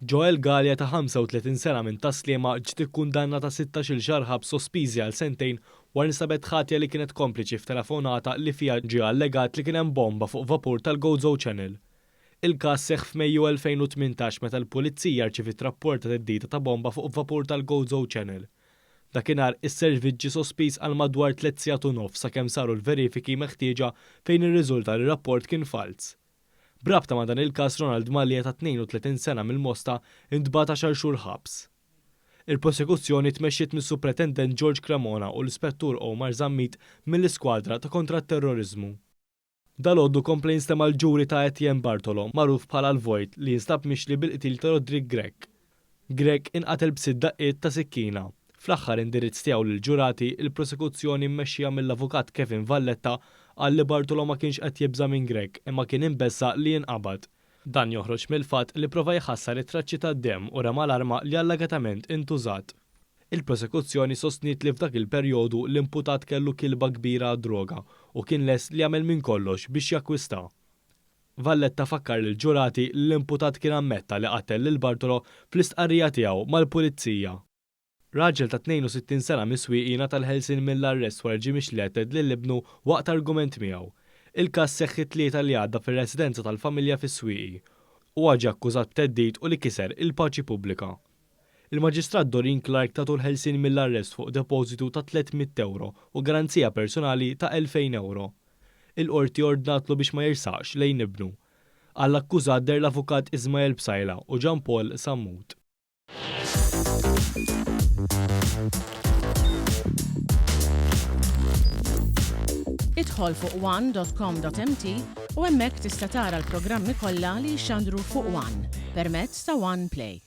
Joel Gallia ta' 35 sena minn Taslima ġiet ikkundannata 16-il xahar ħabs sospiżi għal sentejn wara nstabet ħatja li kienet kompliċi f'telefonata li fiha ġie allegat li kien hemm bomba fuq vapur tal-Gozo Channel. Il-każ seħħ f'Mejju 2018 meta l-Pulizija rċevit rapport ta' teddida ta' bomba fuq vapur tal-Gozo Channel. Dakinhar is-servizz ġie sospiż għal madwar 3 sigħat u nofs sakemm saru l-verifiki meħtieġa fejn irriżulta li r-rapport kien fals. Brabta ma' dan il-każ Ronald Mallia ta' 32 sena mill-Mosta intbagħat 10 xhur ħabs. Il-prosekuzzjoni tmexxiet mis-Supretendent George Cremona u l-Ispettur Omar Zammit mill-Iskwadra ta' kontra t-terrorizmu. Dalgħodu kompla jinstema' l-ġuri ta' Etienne Bartolo, magħruf bħala l-Vojt, li jinstab mixli bil-qtil ta' Rodrigue Grech. Grech inqatel b'6 daqqiet ta' sikkina. Fl-aħħar indirizz tiegħu lill-ġurati, il-prosekuzzjoni mmexxija mill-avukat Kevin Valletta qal li Bartolo ma kienx qed jibża minn Grech imma kien imbessa li jinqabad. Dan joħroġ mill-fatt li prova jħassar it-traċċi tad-demm u rema l-arma li allegatament intużat. Il-prosekuzzjoni sostniet li f'dak il-perjodu l-imputat kellu kilba kbira għad-droga u kien lest li jagħmel minn kollox biex jakkwista. Valletta fakkar lill-ġurati li l-imputat kien ammetta li qatel lil Bartolo fl-istqarrija tiegħu mal-pulizija. Raġel ta' 62 sena miswieqina tal-ħelsin mill-arrest wara ġie mixleted lill-ibnu waqt argument miegħu. Il-każ seħħ it-tlieta li għadda fir-residenza tal-familja fis-Swieqi u ġie akkużat b'teddid u li kiser il-paċi pubblika. Il-Maġistrat Doreen Clark tagħtu l-ħelsin mill-arrest fuq depożitu ta' €300 u garanzija personali ta' €2000. Il-qorti ordnatlu biex ma jirsaqx lejn ibnu. Għall-akkużat der l-avukat Ismael Bsajla u Jean Paul Sammut. Idħol fuq one.com.mt u hemmhekk tista' tara l-programmi kollha li jxandru fuq One permezz ta' One Play.